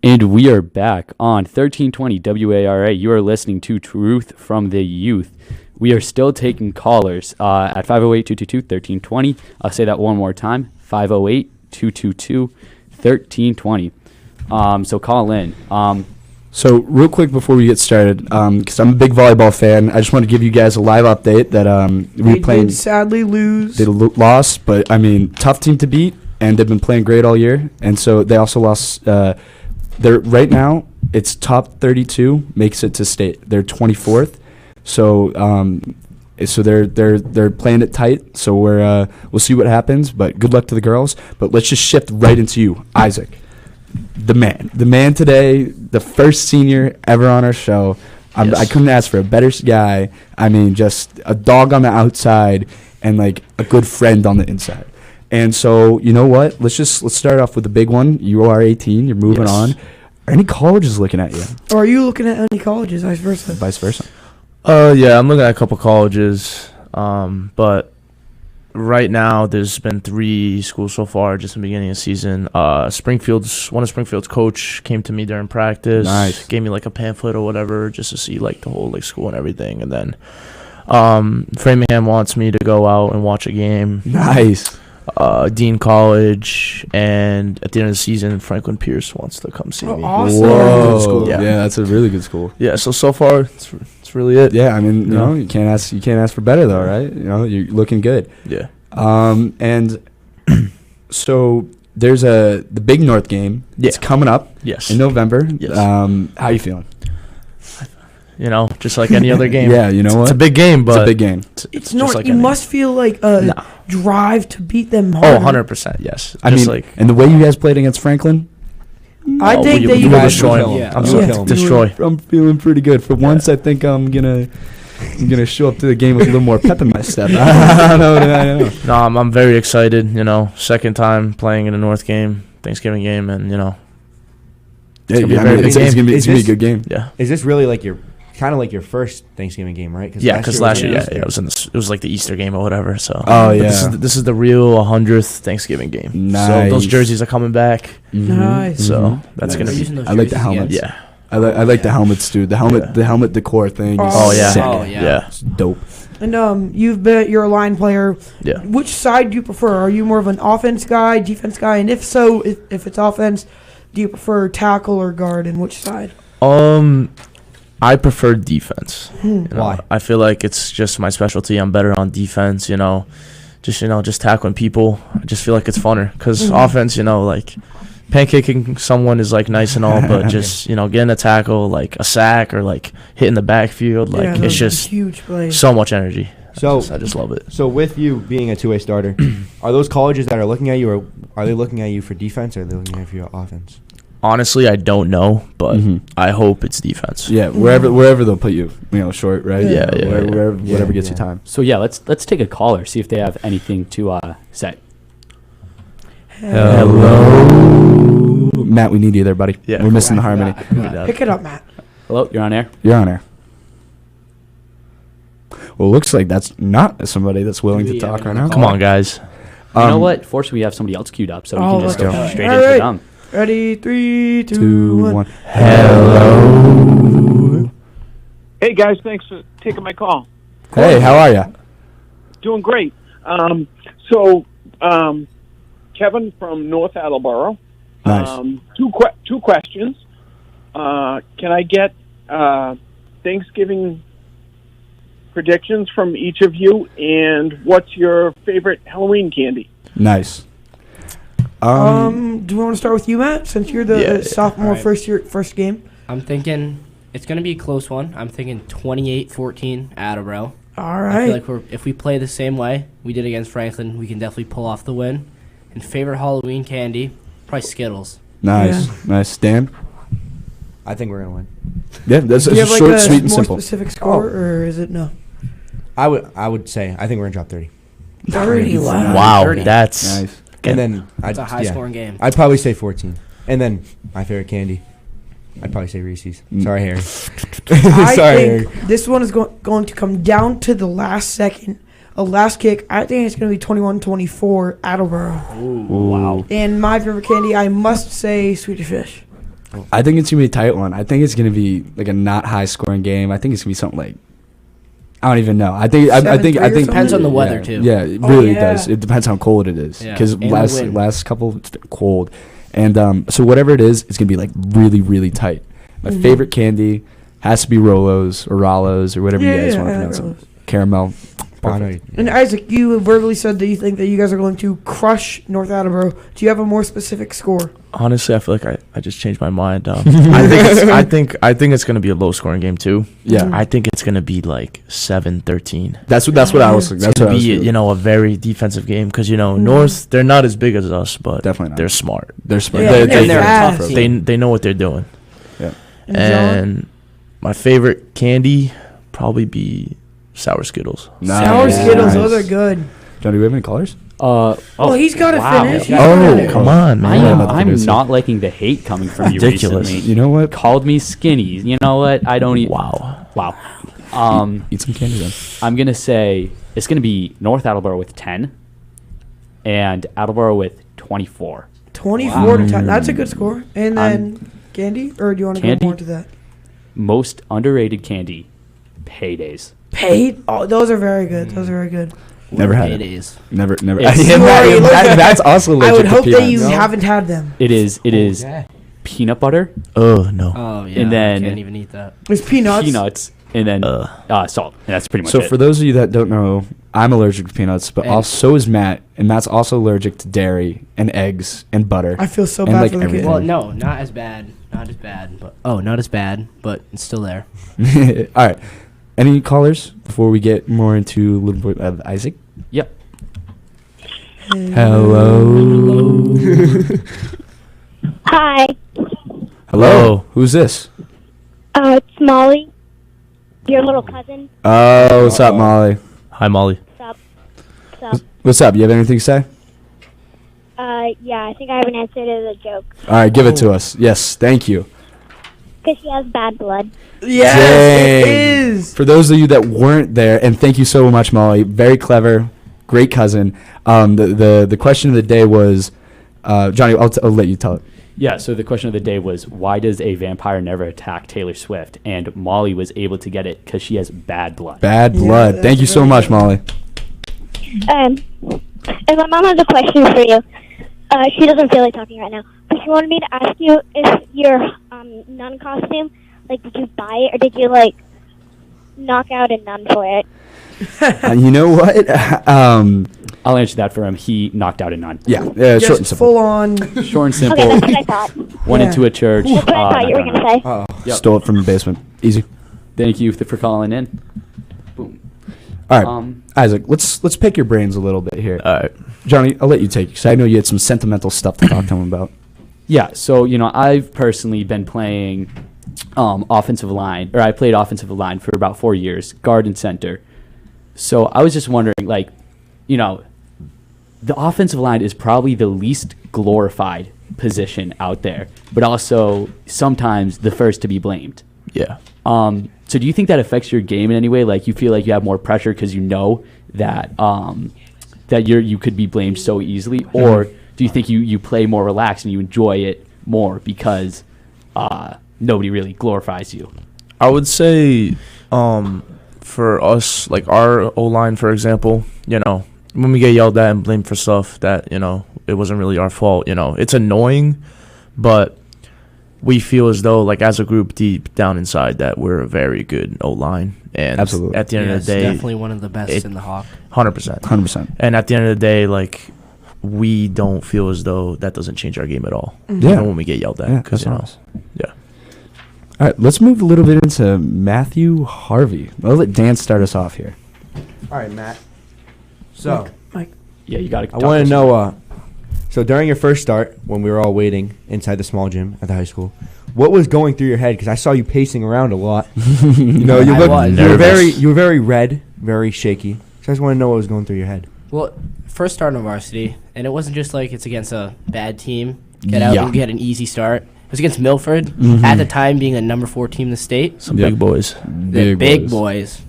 And we are back on 1320 WARA. You are listening to Truth from the Youth. We are still taking callers at 508-222-1320. I'll say that one more time, 508-222-1320. So call in. So real quick before we get started, because I'm a big volleyball fan, I just want to give you guys a live update that They did sadly lose. They lost, but I mean, tough team to beat, and they've been playing great all year. And so they also lost. They're right now. It's top 32 makes it to state. They're 24th. So they're playing it tight. So we'll see what happens. But good luck to the girls. But let's just shift right into you, Isaac. The man today, the first senior ever on our show. Yes. I couldn't ask for a better guy. I mean, just a dog on the outside and like a good friend on the inside. And so, you know what? Let's start off with the big one. You are 18. You're moving on. Are any colleges looking at you? Or are you looking at any colleges, vice versa? Vice versa. Yeah, I'm looking at a couple colleges. But right now, there's been 3 schools so far just in the beginning of the season. One of Springfield's coach came to me during practice. Nice. Gave me like a pamphlet or whatever just to see like the whole like school and everything. And then Framingham wants me to go out and watch a game. Nice. Dean College, and at the end of the season, Franklin Pierce wants to come see me. Awesome. Whoa. School. Yeah, that's a really good school. Yeah, so far it's really it. Yeah, I mean, you know, you can't ask for better though, right? You know, you're looking good. Yeah. And so there's the Big North game. Yeah. It's coming up. Yes. In November. Yes. How you feeling? You know, just like any other game. Yeah, you know what? It's a big game, but it's a big game. It's just not. like You any- must feel like a drive to beat them Oh, hard. 100%, yes. I Just mean, like and the way you guys played against Franklin, I think that you will guys destroy will him. kill 'em. I'm Yeah. sorry. Yeah. Destroy. I'm feeling pretty good. For once, I think I'm gonna show up to the game with a little more pep in my step. I don't know. No, I'm very excited. You know, second time playing in a North game, Thanksgiving game, and you know, Yeah, gonna be a I very mean, big it's game. gonna be a good game. yeah. Is this really like your kind of like your first Thanksgiving game, right? Yeah, because last year, was yeah, it was it was like the Easter game or whatever. So, Oh, But yeah. this is the real 100th Thanksgiving game. Nice. So those jerseys are coming back. Nice. So that's Nice. gonna be Using those I like the jerseys helmets. again. yeah. I like the helmets, dude. The helmet decor thing. Is Oh, yeah. sick. Oh, yeah. Yeah. It's dope. And you're a line player. Yeah. Which side do you prefer? Are you more of an offense guy, defense guy? And if so, if it's offense, do you prefer tackle or guard? And which side? I prefer defense. You know, Why? I feel like it's just my specialty. I'm better on defense. You know, just tackling people. I just feel like it's funner because offense, you know, like pancaking someone is like nice and all, but just getting a tackle, like a sack or like hitting the backfield, like Yeah, it's those are just huge plays. so much energy. So I just love it. So with you being a two-way starter, are those colleges that are looking at you, or are they looking at you for defense, or are they looking at you for your offense? Honestly, I don't know, but Mhm. I hope it's defense. Yeah, wherever they'll put you, short, right? Yeah, yeah, Wherever, yeah. whatever gets Yeah. you time. So yeah, let's take a caller, see if they have anything to say. Hello, Matt. We need you there, buddy. Yeah, we're missing the harmony. Pick it up, Matt. Hello, you're on air. You're on air. Well, looks like that's not somebody that's willing to Yeah, talk we right don't now. Come on, guys. You know Um, what? Fortunately, we have somebody else queued up, so we Oh, can just let's go go. straight All into right. them. Ready? 3, 2, 2, 1. 1. Hello. Hey guys, thanks for taking my call. Hey, how are you? Doing great. Kevin from North Attleboro. Nice. Two questions. Can I get Thanksgiving predictions from each of you? And what's your favorite Halloween candy? Nice. Do we want to start with you, Matt, since you're the Yeah. sophomore, All right. first game? I'm thinking it's going to be a close one. I'm thinking 28-14 Attleboro. All I right. feel like if we play the same way we did against Franklin, we can definitely pull off the win. And favorite Halloween candy, probably Skittles. Nice. Yeah. Nice. Dan? I think we're gonna win. Yeah, that's Do you have like short, a sweet, and more simple. specific score, or is it no? I would say I think we're gonna drop 30, 30. Wow, 30. Nice. that's and then It's a high-scoring game. I'd probably say 14, and then my favorite candy, I'd probably say Reese's. Sorry, Harry. I Sorry, think this one is going to come down to the last second, a last kick. I think it's going to be 21-24 Attleboro. Wow. And my favorite candy, I must say, Swedish Fish. I think it's gonna be a tight one. I think it's gonna be like a not high scoring game. I think it's gonna be something like I don't even know. I think 7-3 or Depends on the something? weather too. Yeah, it Oh, really yeah. does. It depends how cold it is. Yeah, Because and the wind. last couple it's been cold, and so whatever it is, it's gonna be like really really tight. My favorite candy has to be Rolos or Rollos or whatever you guys want to pronounce Rollos. it. Caramel. I know Perfect. And Isaac, you verbally said that you think that you guys are going to crush North Attleboro. Do you have a more specific score? Honestly, I feel like I just changed my mind. I think it's gonna be a low scoring game too. Yeah, I think it's gonna be like 7-13. that's what I was. It's That's what gonna I was. be feeling. a very defensive game because North they're not as big as us, but Definitely not. they're smart. They're smart. Yeah, They- and they- they're tough fast. team. They know what they're doing. And And my favorite candy probably be sour Skittles. Nice. Sour Skittles, Nice. those are good. John, do we have any callers? Oh, he's got to finish. He's Oh, gotta finish. come on, man. I'm not liking the hate coming from you Ridiculous. recently. You know what? Called me skinny. You know what? I don't eat. Wow. Wow. Eat some candy then. I'm gonna say it's gonna be North Attleboro with 10, and Attleboro with 24. 24 to 10. That's a good score. And then candy? Or do you want to go Candy? more to that? Most underrated candy, paydays. Paid? Oh, those are very good. Those are very good. Never had it. Paydays. Never. It's- Yeah, Sorry, look at- that's also legit. I would to hope that you peanuts. haven't had them. It is peanut butter, Oh no. Oh yeah. And then- I can't even eat that. There's peanuts. peanuts, and then salt. And that's pretty much So it. for those of you that don't know, I'm allergic to peanuts, but And- also so is Matt, and Matt's also allergic to dairy and eggs and butter. I feel so And, bad like, for the kid. everything. Well, no, not as bad. Not as bad. But not as bad. But it's still there. All right. Any callers before we get more into a little bit of Isaac? Yep. Hello. Hi, Hello. Who's this? it's Molly, your little cousin. Oh, what's up, Molly? Hi, Molly. What's up? What's up? You have anything to say? Yeah, I think I have an answer to the joke. All right, give it to us. Yes, thank you. Because she has bad blood. Yes, it Dang. is. For those of you that weren't there, and thank you so much, Molly. Very clever, great cousin. The question of the day was, Johnny. I'll let you tell it. Yeah, so the question of the day was, why does a vampire never attack Taylor Swift? And Molly was able to get it because she has bad blood. Bad Yeah, blood. Thank you that's so very much, good. Molly. And my mom has a question for you. She doesn't feel like talking right now. But she wanted me to ask you if your nun costume, did you buy it or did you, knock out a nun for it? You know what? I'll answer that for him. He knocked out a nun. Yeah, Just short and simple. full on. Short and simple. Okay, that's what I thought. Went Yeah. into a church. That's what I thought you were knocked going out a nun. to say. Yep. Stole it from the basement. Easy. Thank you for calling in. Boom. All right, Isaac. Let's pick your brains a little bit here. All right. Johnny, I'll let you take it because I know you had some sentimental stuff to talk to him about. Yeah, so I've personally been playing offensive line, or I played offensive line for about 4 years, guard and center. So I was just wondering, the offensive line is probably the least glorified position out there, but also sometimes the first to be blamed. Yeah. So do you think that affects your game in any way? Like you feel like you have more pressure because you know that that you could be blamed so easily, or do you think you play more relaxed and you enjoy it more because nobody really glorifies you? I would say for us, like our O-line, for example, when we get yelled at and blamed for stuff that, it wasn't really our fault, it's annoying, but we feel as though, as a group deep down inside, that we're a very good O-line. And Absolutely. at the end of the day, definitely one of the best in the Hawk. 100%. 100%. And at the end of the day, we don't feel as though that doesn't change our game at all. Yeah. Even when we get yelled at. Yeah, 'cause, that's nice. Yeah. All right, let's move a little bit into Matthew Harvey. I'll let Dan start us off here. All right, Matt. So, Yeah, you got to. I want to know, so during your first start, when we were all waiting inside the small gym at the high school, what was going through your head? Because I saw you pacing around a lot. You were very red, very shaky. So I just want to know what was going through your head. Well, first start on varsity, and it wasn't just like it's against a bad team. Get out and get an easy start. It was against Milford, at the time being a number 4 team in the state. Some big boys. The big boys.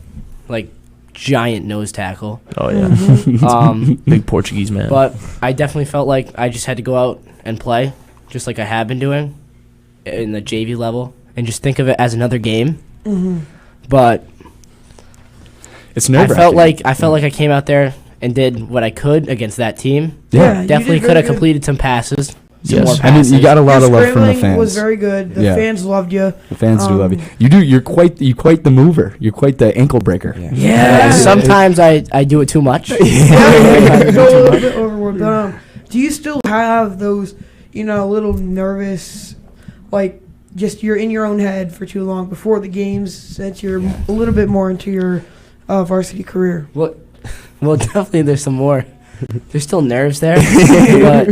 Giant nose tackle. Oh, yeah. Big Portuguese man. But I definitely felt like I just had to go out and play, just like I have been doing. in the JV level and just think of it as another game. Mm-hmm. But It's I nerve-wracking. felt like I came out there and did what I could against that team. Yeah, you Definitely did could have very good. completed some passes. Some Yes. more I mean, passes. you got a lot Your of love from the scrambling fans. was very good. The Yeah. fans loved you. The fans do love you. Um, You do. You're quite the mover. You're quite the ankle breaker. Yeah. Sometimes I do it too much. Yeah, you go a little bit overboard. But do you still have those, little nervous, like, just you're in your own head for too long before the games that you're a little bit more into your varsity career? Well, definitely there's some more. There's still nerves there, but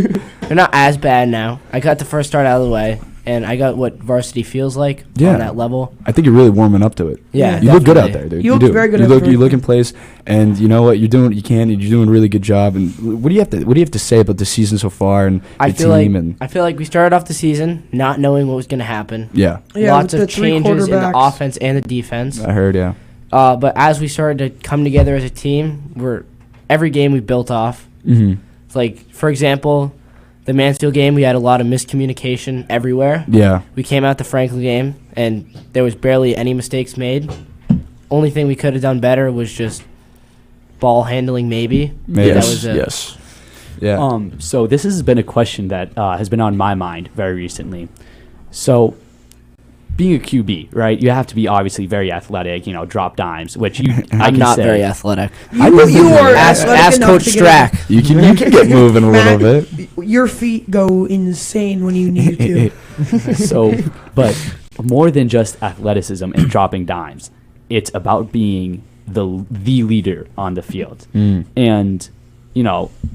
they're not as bad now. I got the first start out of the way, and I got what varsity feels like on that level. I think you're really warming up to it. Yeah, you look good out definitely. there, dude. You look do. very good You out look there. you look in place, and you know what you're doing. You're doing a really good job. And what do you have to say about the season so far and I the feel team? like And I feel like we started off the season not knowing what was going to happen. yeah, Lots with the of three changes in the quarterbacks. offense and the defense. I heard. Yeah, But as we started to come together as a team, every game we built off. mm-hmm. Like, for example, the Mansfield game, we had a lot of miscommunication everywhere. yeah. We came out the Franklin game, and there was barely any mistakes made. Only thing we could have done better was just ball handling, maybe. Maybe. That Yes, was it. yes. Yeah. So this has been a question that has been on my mind very recently. So being a QB, right, you have to be obviously very athletic, drop dimes, which I I'm can not say. very athletic. You are Ask athletic enough Coach to get Strack. You can get moving a little Matt, bit. Your feet go insane when you need to. So, but more than just athleticism and dropping dimes, it's about being the leader on the field. And,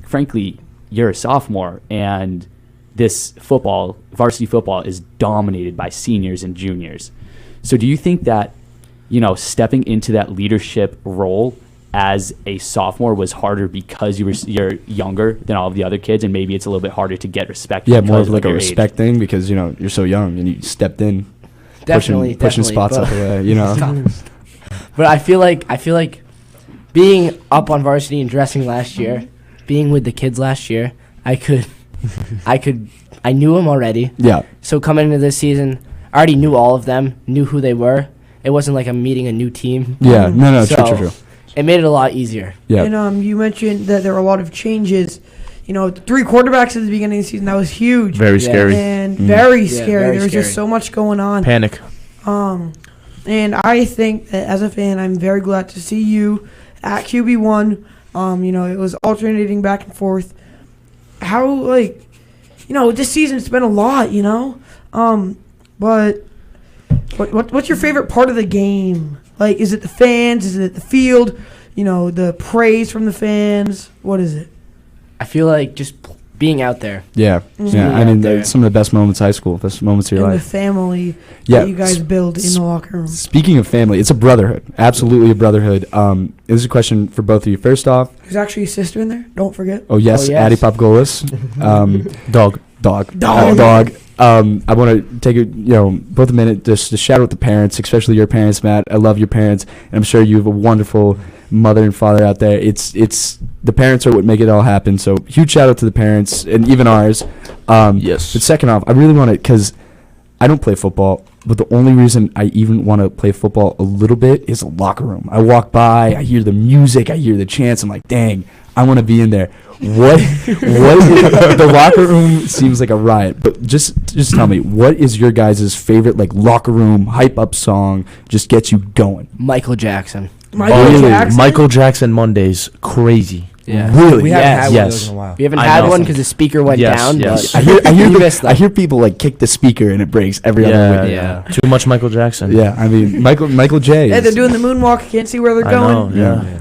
frankly, you're a sophomore, and this varsity football is dominated by seniors and juniors. So do you think that, stepping into that leadership role as a sophomore was harder because you're younger than all of the other kids, and maybe it's a little bit harder to get respect? Yeah, more because of like a your respect age? thing because you're so young and you stepped in, Definitely, pushing definitely, spots but- out the way. But I feel like being up on varsity and dressing last year, being with the kids last year, I knew them already. Yeah. So coming into this season, I already knew all of them, knew who they were. It wasn't like I'm meeting a new team. Yeah. No. So True. it made it a lot easier. Yeah. And you mentioned that there were a lot of changes. The 3 quarterbacks at the beginning of the season, that was huge. Very scary. And very Yeah, scary. very There was just scary. so much going on. Panic. And I think that as a fan, I'm very glad to see you at QB1. It was alternating back and forth. How, this season it's been a lot, but what's your favorite part of the game? Like, is it the fans? Is it the field? The praise from the fans? What is it? I feel like just being out there. Yeah. Yeah. I mean, some of the best moments of high school, best moments of your And the life. family Yeah. that you guys build in the locker room. Speaking of family, it's a brotherhood. Absolutely a brotherhood. This is a question for both of you. First off, There's actually a sister in there. Don't forget. oh yes, Oh, yes. Addie Popgolis. Dog. I want to take both a minute just to shout out the parents, especially your parents, Matt. I love your parents, and I'm sure you have a wonderful mother and father out there. It's the parents are what make it all happen. So huge shout out to the parents and even ours. Yes. But second off, I really want to, because I don't play football, but the only reason I even want to play football a little bit is the locker room. I walk by, I hear the music, I hear the chants. I'm like, dang, I want to be in there. What the locker room seems like a riot, but just tell me, what is your guys' favorite locker room hype up song? Just gets you going. Michael Jackson. Michael Jackson Mondays, crazy. Yeah. Really? We haven't had one of Yes. those in a while. We haven't I had know. one because the speaker went Yes, down. yes. But I hear we missed them. I hear people kick the speaker and it breaks every other week. Yeah. Too much Michael Jackson. Yeah, I mean Michael J. Yeah, they're is- doing the moonwalk. Can't see where they're I going. know. Yeah.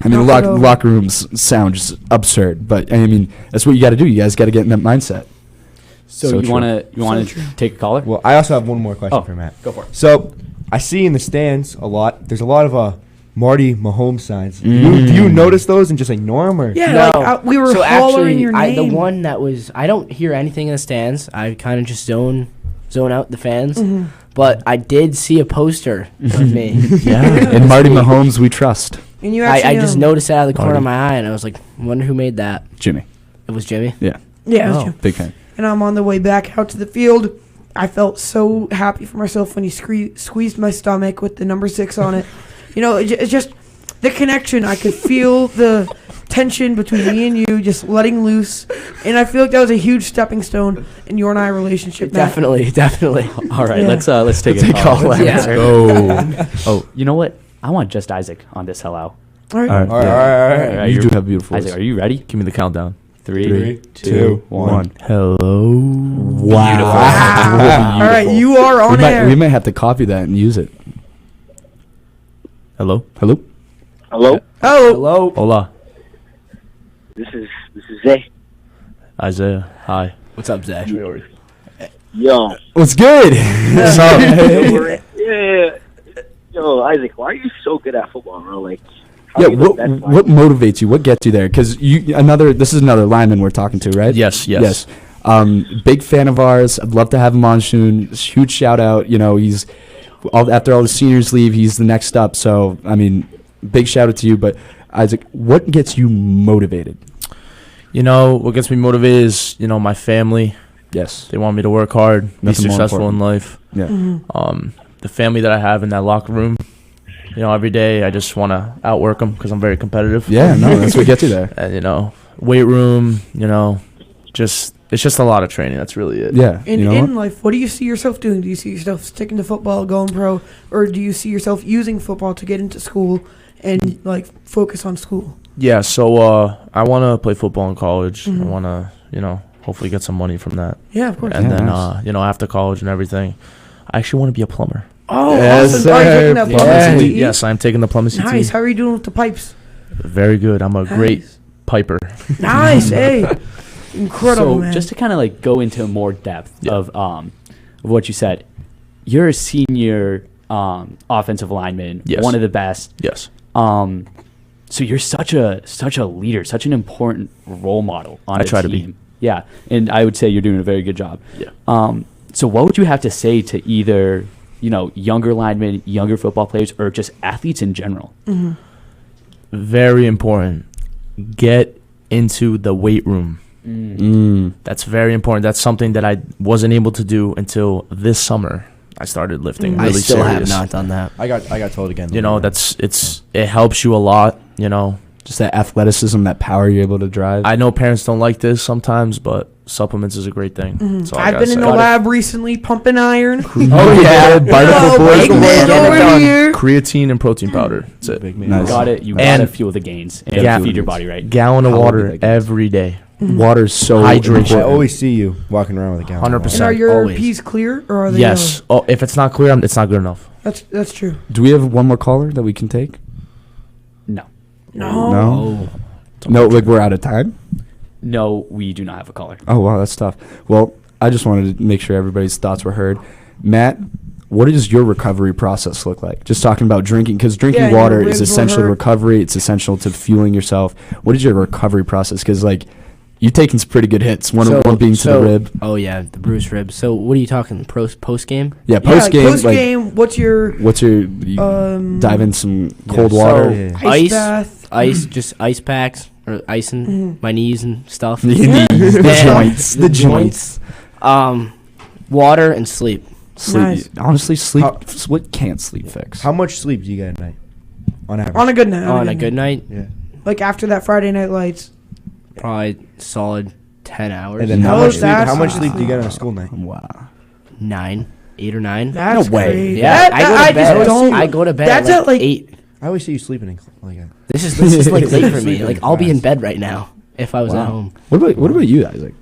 I mean, Knock it over. locker rooms sound just absurd, but I mean that's what you got to do. You guys got to get in that mindset. So, So you true. want to true. take a caller? Well, I also have one more question Oh. for Matt. Go for it. So, I see in the stands a lot. There's a lot of Marty Mahomes signs. Do Mm. you notice those and just ignore them, or Yeah, we were so hollering actually, your the name. one that was, I don't hear anything in the stands. I kind of just zone out the fans. Mhm. But I did see a poster of me. Yeah, and Marty Mahomes, we trust. And you I actually, just noticed it out of the corner of Marty. my eye, and I was like, wonder who made that. Jimmy. It was Jimmy. Yeah, Yeah, it was Oh. you. big fan. And I'm on the way back out to the field. I felt so happy for myself when he squeezed my stomach with the number 6 on it. It's just the connection. I could feel the tension between me and you just letting loose, and I feel like that was a huge stepping stone in your and I relationship. Matt. Definitely. All right, Yeah. let's take a call. Yeah. Oh, you know what? I want just Isaac on this hello. All right. All right. You do have beautiful Isaac, voice. are you ready? Give me the countdown. 3, 2, 1. Hello. Wow. All right, you are on air. We might have to copy that and use it. Hello. Hello? Hello, Oh, Hola. This is Zay. Isaiah. Hi. What's up, Zach? Yo. What's good? What's up? Yeah. Yo, Isaac, why are you so good at football, bro? Like, how Yeah, are you the what best what motivates you? What gets you there? Because this is another lineman we're talking to, right? Yes. Big fan of ours. I'd love to have him on soon. Huge shout out. He's after all the seniors leave, he's the next up. So big shout out to you. But Isaac, what gets you motivated? What gets me motivated is my family. Yes, They want me to work hard, be Nothing more successful in important. life. Yeah. The family that I have in that locker room. Every day I just want to outwork them because I'm very competitive. Yeah, no, that's what gets you there. And weight room. It's just a lot of training. That's really it. Yeah. in life, what do you see yourself doing? Do you see yourself sticking to football, going pro, or do you see yourself using football to get into school and focus on school? Yeah. So I want to play football in college. I want to hopefully get some money from that. Yeah, of course. And Yeah, then nice. after college and everything, I actually want to be a plumber. Oh, Yes, awesome. Are you sir. taking that Yeah. plumbing CTE? Yes, I'm taking the plumbing CTE. Nice. How are you doing with the pipes? Very good. I'm a great Nice. piper. Nice. Hey, incredible, So man. just to kind of go into more depth Yeah. of what you said, you're a senior offensive lineman, Yes. one of the best. Yes. So you're such a leader, such an important role model on I a try to be. team. Yeah, and I would say you're doing a very good job. Yeah. So what would you have to say to either younger linemen, younger football players, or just athletes in general? Very important. Get into the weight room. That's very important. That's something that I wasn't able to do until this summer. I started lifting really I still serious. have not done that. I got told again. It helps you a lot. Just that athleticism, that power you're able to drive. I know parents don't like this sometimes, but supplements is a great thing. That's all I I've gotta been in say. the lab recently pumping iron. Oh yeah, Oh, big man over here. Creatine and protein powder. That's it. Big man. Nice. You And- gotta fuel the gains and Yeah. feed your body right. Gallon of How water big that is. every day. Water's so Hydration. I important. always see you walking around with a gallon. 100%. And are your Always. peas clear or are they Yes. Oh, if it's not clear, it's not good enough. yellow? That's true. Do we have one more caller that we can take? No, No. No, like we're out of time. no, we do not have a caller. Oh wow, that's tough. Well, I just wanted to make sure everybody's thoughts were heard. Matt, what does your recovery process look like? Just talking about drinking, because drinking Yeah, your water ribs is will essential to hurt. recovery. It's essential to fueling yourself. What is your recovery process? Because you've taken some pretty good hits. One being to the rib. Oh yeah, the bruised rib. So what are you talking? Post game? Yeah, post game. Post game, what's your Dive in some cold water. Yeah. ice bath? Ice, just ice packs or icing my knees and stuff. The joints. The joints. Water and sleep. Sleep. Nice. Honestly, sleep. How- What can't sleep fix? How much sleep do you get at night? On average. On a good night. On a good night, Yeah. Like after that Friday night lights. probably solid 10 hours. And then No, how much sleep? that's How much not sleep do you get on a sleep. school night? Wow. 9, 8 or 9. That's way. crazy. Yeah, That- I go I to bed. just don't. I go to bed That's at at, like- 8. I always see you sleeping in like that. This is like late for me. Sleeping Like I'll be in fast. bed right now if I was Wow. at home. What about you, Isaac?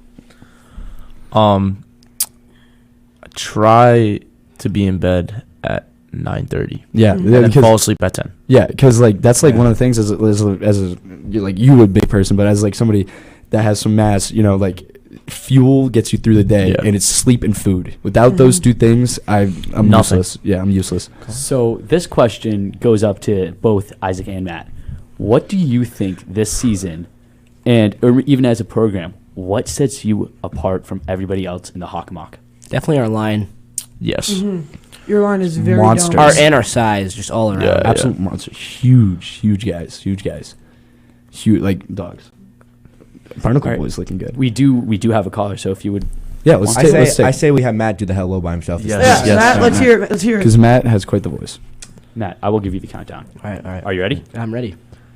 I try to be in bed at 9:30 Yeah, and then fall asleep at 10. yeah, because that's one of the things as you a big person, but as somebody that has some mass, fuel gets you through the day, Yeah. and it's sleep and food. Without those two things, I'm Nothing. useless. Yeah, I'm useless. So this question goes up to both Isaac and Matt. What do you think this season, or even as a program, what sets you apart from everybody else in the Hockomock? Definitely our line. Yes. Your line is very Monsters. dominant. And our size, just all around. Yeah. Absolute monster. Huge guys. Huge, like dogs. Barnacle Alright. Boy's looking good. We do have a caller, so if you would Yeah, let's I say we have Matt do the hello by himself. Yes. Yeah, Matt, let's hear it. Let's hear it. Because Matt has quite the voice. Matt, I will give you the countdown. All right. Are you ready? I'm ready.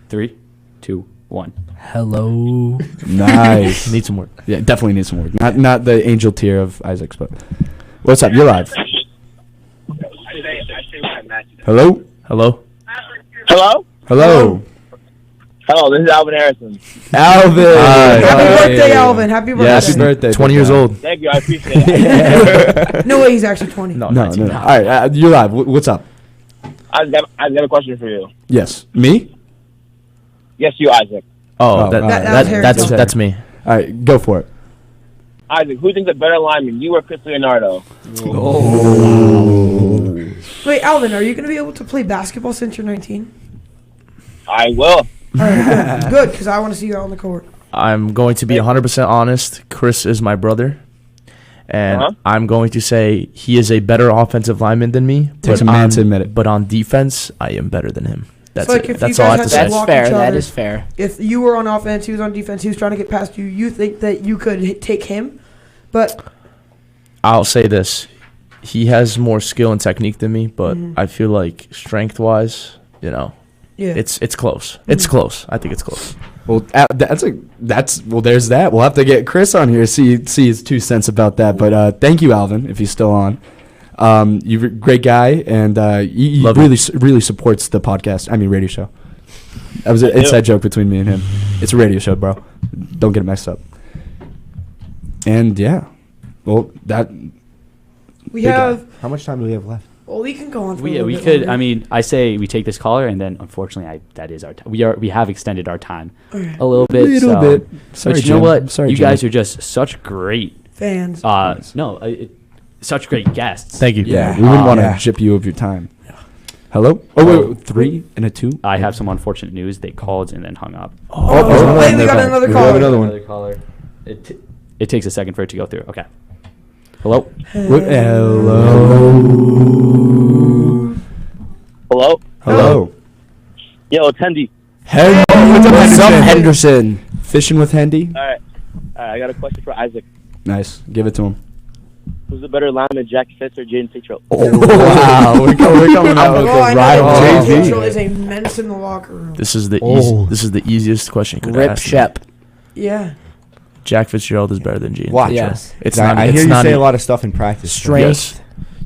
3, 2, 1. Hello. Nice. Need some work. Yeah, definitely need some work. Not the angel tier of Isaac's, but what's up? You're live. Hello. Hello. Hello? Hello. Hello, this is Alvin Harrison. Alvin. Happy birthday, Alvin. Happy birthday. Happy birthday. 20 years old. Thank you, I appreciate it. No way he's actually 20. No. All right, you're live. What's up? I've got a question for you. Yes. Me? Yes, you, Isaac. Oh, that's me. All right, go for it. Isaac, who thinks a better lineman, you or Chris Leonardo? Wait, Alvin, are you going to be able to play basketball since you're 19? I will. All right, good, because I want to see you out on the court. I'm going to be 100% honest. Chris is my brother. And I'm going to say he is a better offensive lineman than me. Takes a man to admit it. But on defense, I am better than him. That's So, like, it. if That's you all I guys have to had say. to That's walk fair. each That other, is fair. If you were on offense, he was on defense, he was trying to get past you, you think that you could take him? But I'll say this. He has more skill and technique than me, but I feel like strength-wise, yeah, it's close. It's close. I think it's close. Well, there's that. We'll have to get Chris on here see his 2 cents about that. But thank you, Alvin, if he's still on. You're a great guy, and he really supports the podcast. I mean, radio show. That was an inside joke between me and him. It's a radio show, bro. Don't get it messed up. And yeah, well, we have. How much time do we have left? Well, we can go on. For We a little bit could. longer. I mean, I say we take this caller, and then unfortunately, that is our time. We have extended our time a little bit. Little bit. Sorry, but you know Jim. what? Sorry, you Jim. guys are just such great fans. Such great guests. Thank you. Yeah, we wouldn't want to jip you of your time. Hello? Oh, wait, 3 and a 2? I have some unfortunate news. They called and then hung up. Wait, we got another We caller. have another one. Another caller. It takes a second for it to go through. Okay. Hello? Hello? Hello. Yo, it's Hendy. What's up, Henderson? Fishing with Hendy? All right. I got a question for Isaac. Nice. Give it to him. Who's the better lineman, Jack Fitz or Jaden Fitzgerald? Oh, wow. We're coming out with I the know rival that JV. Mitchell is a menace in the locker room. This is the easiest question you could Rip ask. Shep. Yeah. Jack Fitzgerald is better than Gene. Watch. Yes. It's I not. hear it's you not say e- a lot of stuff in practice. Strength.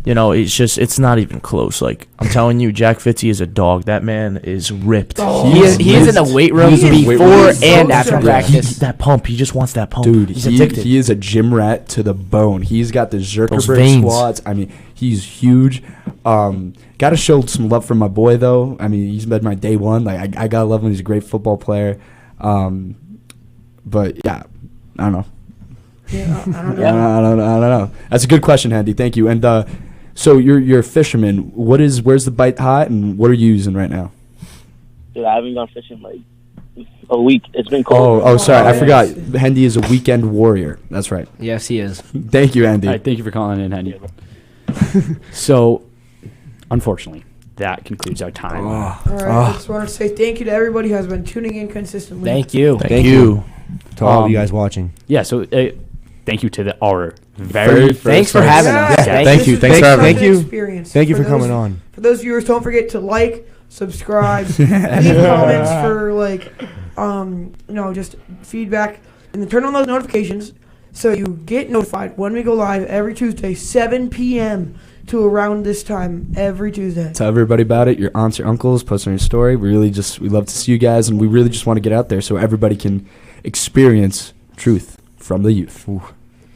It's not even close. Like, I'm telling you, Jack Fitzy is a dog. That man is ripped. He is in the weight room He's in the weight room. before He's and so after strong. practice. That pump, he just wants that pump. Dude, he's addicted. he is a gym rat to the bone. He's got the Those Zuckerberg veins. squats. I mean, he's huge. Got to show some love for my boy, though. I mean, he's been my day one. Like, I got to love him. He's a great football player. But, yeah, I don't know. Yeah, I don't know. I don't know. That's a good question, Handy. Thank you. And so you're a fisherman. Where's the bite hot, and what are you using right now? Dude, I haven't gone fishing like a week. It's been cold. Oh, sorry, I forgot. Handy is a weekend warrior. That's right. Yes, he is. Thank you, Andy. All right, thank you for calling in, Hendy. So, unfortunately, that concludes our time. All right, I just want to say thank you to everybody who has been tuning in consistently. Thank you. Thank you. To all of you guys watching. Yeah, so thank you to our very first Thanks for having us. Yeah, Thank you. this Thanks is for a having Thank fun you. experience. Thank you for those- coming on. For those viewers, don't forget to like, subscribe, leave comments for just feedback, and then turn on those notifications so you get notified when we go live every Tuesday, 7 p.m. to around this time every Tuesday. Tell everybody about it. Your aunts, your uncles, post on your story. We love to see you guys, and we really just want to get out there so everybody can experience truth from the youth. Ooh.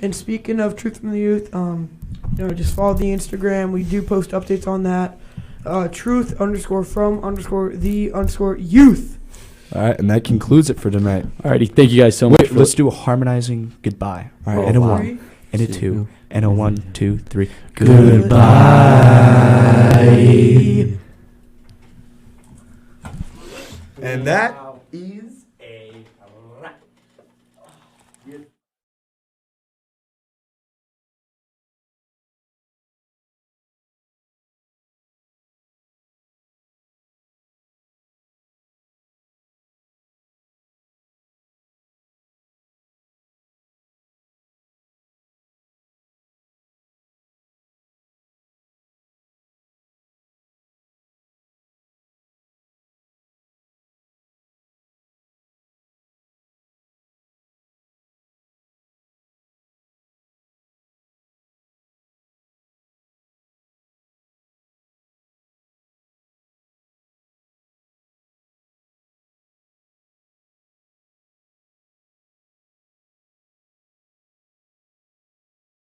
And speaking of Truth from the Youth, just follow the Instagram. We do post updates on that. Truth_from_the_youth. All right, and that concludes it for tonight. Alrighty, thank you guys so much. Wait, let's do a harmonizing goodbye. All right, and a 1, and a 2, and a 1, 2, 3. Goodbye. And that is